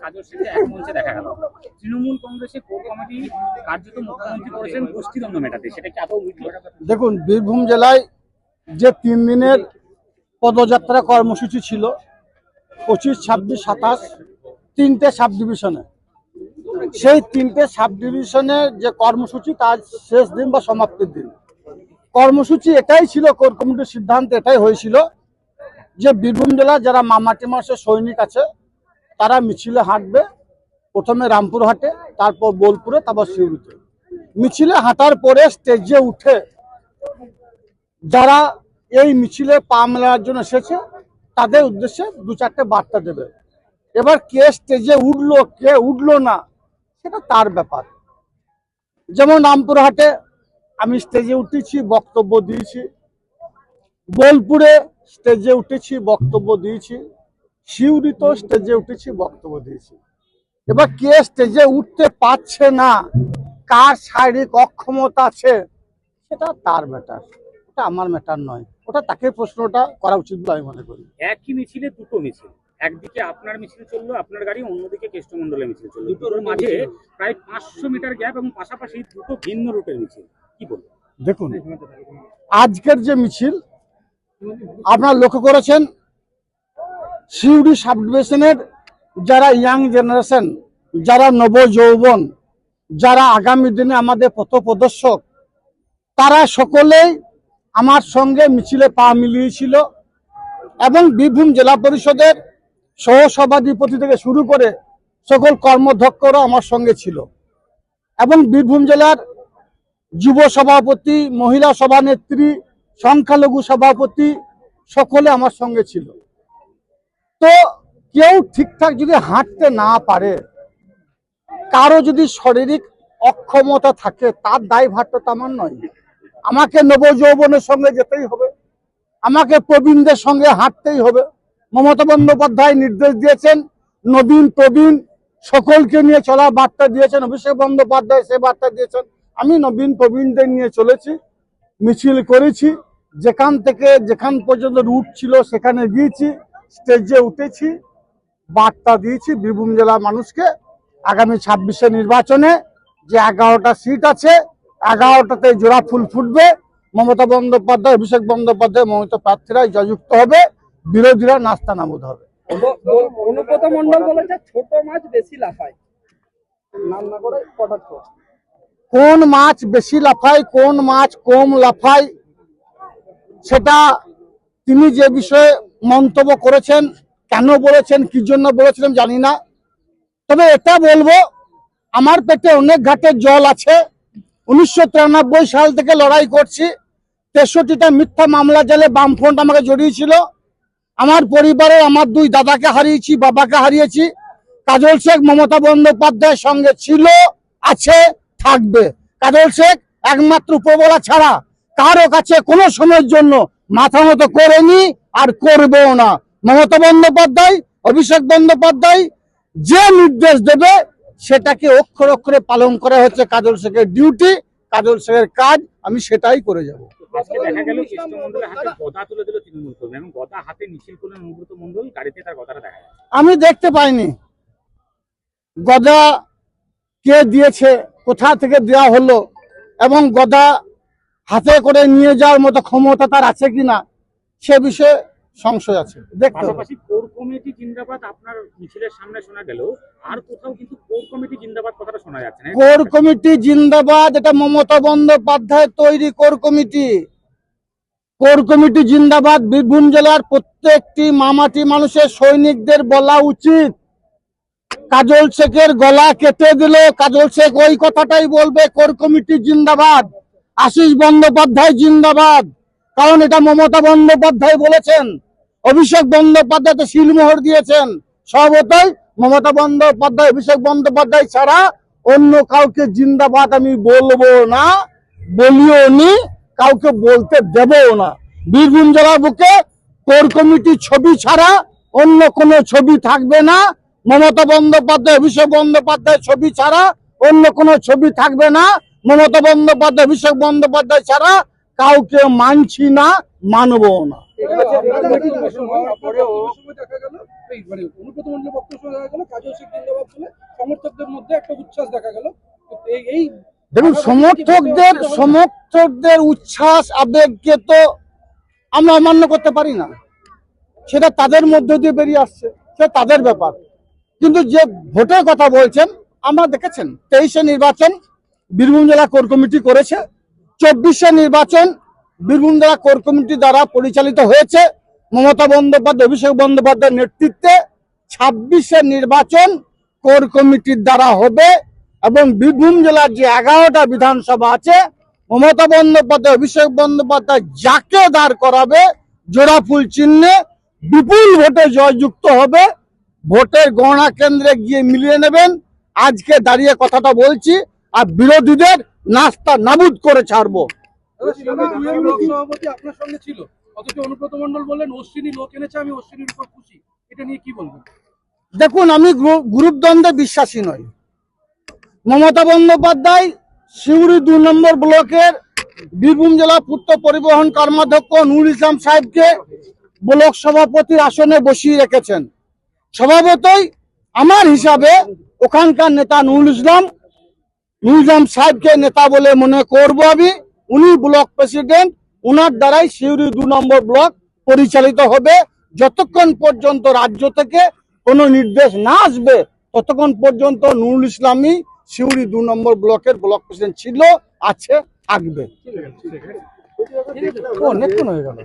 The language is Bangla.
কাজল শেখকে এক মঞ্চে দেখা গেল। তৃণমূল কংগ্রেসের কোর কমিটি কার্যত মুখ্যমন্ত্রী করেছেন গোষ্ঠীদ্বন্দ্ব মেটাতে, সেটা কি আদৌ মিটল? দেখুন, বীরভূম জেলায় যে 3 দিনের পদযাত্রা কর্মসূচি ছিল 25, 26, 27 তিনটে সাব ডিভিশনে, সেই তিনটে সাব ডিভিশনের যে কর্মসূচি তার শেষ দিন বা সমাপ্তির দিন কর্মসূচি এটাই ছিল। কোর কমিটির সিদ্ধান্ত এটাই হয়েছিল যে বীরভূম জেলার যারা মামাটি মাসের সৈনিক আছে তারা মিছিলে হাঁটবে, প্রথমে রামপুরহাটে, তারপর বোলপুরে, তারপর সিউড়িতে। মিছিলে হাঁটার পরে স্টেজে উঠে যারা এই মিছিলে পা মেলার জন্য এসেছে তাদের উদ্দেশ্যে 2-4টে বার্তা দেবে। এবার কে স্টেজে উঠলো কে উঠলো না সেটা তার ব্যাপার। যেমন রামপুরহাটে আমি স্টেজে উঠেছি, বক্তব্য দিয়েছি, বোলপুরে স্টেজে উঠেছি, বক্তব্য দিয়েছি, সিউড়িতেও স্টেজে উঠেছি, বক্তব্য দিয়েছি। এবার কে স্টেজে উঠতে পারছে না, কার শারীরিক অক্ষমতা আছে সেটা তার ম্যাটার, ওটা আমার ম্যাটার নয়। ওটা তাকে প্রশ্নটা করা উচিত বলে আমি মনে করি। একই মিছিলে দুটো মিছিল, একদিকে আপনার মিছিল চললো, আপনার গাড়ি, অন্যদিকে কেষ্টমন্ডলের মিছিল চললো, দুটোর মাঝে প্রায় 500 মিটার গ্যাপ এবং পাশাপাশি দুটো ভিন্ন রুটের মিছিল, কি বলবো? দেখুন, আজকের যে মিছিল আপনারা লক্ষ্য করেছেন, সিউড়ি সাব ডিভিশনের যারা ইয়াং জেনারেশন, যারা নবযৌবন, যারা আগামী দিনে আমাদের পথপ্রদর্শক, তারা সকলেই আমার সঙ্গে মিছিলে পা মিলিয়েছিল এবং বীরভূম জেলা পরিষদের সহসভাধিপতি থেকে শুরু করে সকল কর্মধ্যক্ষরা আমার সঙ্গে ছিল এবং বীরভূম জেলার যুব সভাপতি, মহিলা সভানেত্রী, সংখ্যালঘু সভাপতি সকলে আমার সঙ্গে ছিল। তো কেউ ঠিকঠাক যদি হাঁটতে না পারে, কারো যদি শারীরিক অক্ষমতা থাকে, তার দায়ভারটা তো আমার নয়। আমাকে নবযৌবনের সঙ্গে যেতেই হবে, আমাকে প্রবীণদের সঙ্গে হাঁটতেই হবে। মমতা বন্দ্যোপাধ্যায় নির্দেশ দিয়েছেন, নবীন প্রবীণ সকলকে নিয়ে চলা বার্তা দিয়েছেন, অভিষেক বন্দ্যোপাধ্যায় সে বার্তা দিয়েছেন। আমি নবীন প্রবীণদের নিয়ে চলেছি, মিছিল করেছি, যেখান থেকে যেখান পর্যন্ত রুট ছিল সেখানে গিয়েছি, স্টেজে উঠেছি, বার্তা দিয়েছি বীরভূম জেলার মানুষকে। আগামী 26শে নির্বাচনে যে 11টা সিট আছে, 11টাতে জোড়া ফুল ফুটবে। মমতা বন্দ্যোপাধ্যায়, অভিষেক বন্দ্যোপাধ্যায় মমতা প্রার্থীরাই জয়যুক্ত হবে, বিরোধীরা নাস্তা নাবুদ হবে। অনুব্রত মণ্ডল বলেছে ছোট মাছ বেশি লাফায়, নাম না করে কটাক্ষ। কোন মাছ বেশি লাফায়, কোন মাছ কম লাফায়, সেটা তিনি যে বিষয়ে মন্তব্য করেছেন, কেন বলেছেন, কি জন্য বলেছিলেন জানি না। তবে এটা বলবো, আমার পেটে অনেক ঘাটের জল আছে। 1993 সাল থেকে লড়াই করছি, 63টা মিথ্যা মামলা জালে বামফ্রন্ট আমাকে জড়িয়েছিল। আমার পরিবারে আমার 2 দাদাকে হারিয়েছি, বাবাকে হারিয়েছি। কাজল শেখ মমতা বন্দ্যোপাধ্যায়ের সঙ্গে ছিল, আছে, থাকবে। কাজল শেখ একমাত্র উপরওয়ালা ছাড়া কারো কাছে কোনো সময়ের জন্য মাথা মতো করেনি আর করবেও না। মমতা বন্দ্যোপাধ্যায়, অভিষেক বন্দ্যোপাধ্যায় যে নির্দেশ দেবে সেটাকে অক্ষরে অক্ষরে পালন করা হচ্ছে কাজল শেখের ডিউটি, কাজল শেখের কাজ, আমি সেটাই করে যাব। আজকে দেখা গেল কেষ্টমন্ডলের হাতে গদা তুলে দিল তৃণমূল কর্মী এবং গদা হাতে মিছিল করলেন অনুব্রত মণ্ডল, গাড়িতে তার গদাটা দেখা যায়। আমি দেখতে পাইনি গদা কে দিয়েছে, কোথা থেকে দেওয়া হলো এবং গদা হাতে করে নিয়ে যাওয়ার মতো ক্ষমতা তার আছে কিনা সে বিষয়ে সংশয় আছে, দেখতে হবে। পাশাপাশি কোর কমিটি জিন্দাবাদ আপনার মিছিলের সামনে শোনা গেল, আর কোথাও কিন্তু কোর কমিটি জিন্দাবাদ কথাটা শোনা যাচ্ছে না। কোর কমিটি জিন্দাবাদ, এটা মমতা বন্দ্যোপাধ্যায় তৈরি কোর কমিটি। কোর কমিটি জিন্দাবাদ। বীরভূম জেলার প্রত্যেকটি মামাটি মানুষের সৈনিকদের বলা উচিত, কাজল শেখের গলা কেটে দিল, কাজল শেখ ওই কথাটাই বলবে, কোর কমিটি জিন্দাবাদ, আশিস বন্দ্যোপাধ্যায় জিন্দাবাদ। কারণ এটা মমতা বন্দ্যোপাধ্যায় বলেছেন, অভিষেক বন্দ্যোপাধ্যায় তো শিলমোহর দিয়েছেন। সর্বতই মমতা বন্দ্যোপাধ্যায়, অভিষেক বন্দ্যোপাধ্যায় ছাড়া অন্য কাউকে জিন্দাবাদ আমি বলবো না, বলিও নি, কাউকে বলতে দেবও না। বীরভূম জেলার বুকে কোর কমিটির ছবি ছাড়া অন্য কোনো ছবি থাকবে না। মমতা বন্দ্যোপাধ্যায়, অভিষেক বন্দ্যোপাধ্যায় ছবি ছাড়া অন্য কোনো ছবি থাকবে না। মমতা বন্দ্যোপাধ্যায়, অভিষেক বন্দ্যোপাধ্যায় ছাড়া কাউকে মানছি না, মানবো না। অনুব্রত মণ্ডলের বক্তব্য দেখা গেল কাজল শেখ জিন্দাবাদ বলে সমর্থকদের মধ্যে একটা উচ্ছ্বাস দেখা গেল। এই দেখুন, সমর্থকদের উচ্ছ্বাস আবেগকে তো আমরা অমান্য করতে পারি না, সেটা তাদের মধ্য দিয়ে বেরিয়ে আসছে, সেটা তাদের ব্যাপার। কিন্তু যে ভোটের কথা বলছেন, আমরা দেখেছেন 23-এ নির্বাচন বীরভূম জেলা কোর কমিটি করেছে, 24-এ নির্বাচন বীরভূম জেলা কোর কমিটি দ্বারা পরিচালিত হয়েছে মমতা বন্দ্যোপাধ্যায়, অভিষেক বন্দ্যোপাধ্যায়ের নেতৃত্বে। 26-এ নির্বাচন কোর কমিটির দ্বারা হবে এবং বীরভূম জেলার যে 11টা বিধানসভা আছে, মমতা বন্দ্যোপাধ্যায়, অভিষেক বন্দ্যোপাধ্যায় যাকে দাঁড় করাবে জোড়াফুল চিহ্নে বিপুল ভোটে জয়যুক্ত হবে। ভোটের গণনা কেন্দ্রে গিয়ে মিলিয়ে নেবেন। আজকে দাঁড়িয়ে কথাটা বলছি, আর বিরোধীদের নাস্তা নাবুদ করে ছাড়বো। সভাপতি আপনার সঙ্গে ছিল, অথচ অনুব্রত মণ্ডল বললেন অশ্বিনী লোক এনেছে, আমি অশ্বিনীর উপর খুশি। এটা নিয়ে কি বলবেন? দেখুন, আমি গ্রুপ দ্বন্দ্বে বিশ্বাসী নই। মমতা বন্দ্যোপাধ্যায় সিউড়ি 2 নম্বর ব্লকের বীরভূম জেলা পূর্ত পরিবহন কর্মাধ্যক্ষ নুরুল ইসলাম সাহেবকে ব্লক সভাপতির আসনে বসিয়ে রেখেছেন। স্বভাবতই আমার হিসাবে ওখানকার নেতা নুরুল ইসলাম সাহেবকে নেতা বলে মনে করব আমি। উনি ব্লক প্রেসিডেন্ট, উনার দ্বারাই সিউড়ি 2 নম্বর ব্লক পরিচালিত হবে। যতক্ষণ পর্যন্ত রাজ্য থেকে কোনো নির্দেশ না আসবে, ততক্ষণ পর্যন্ত নুরুল ইসলামই সিউড়ি 2 নম্বর ব্লকের ব্লক প্রেসিডেন্ট ছিল, আছে, থাকবে। অনেকক্ষণ হয়ে গেল।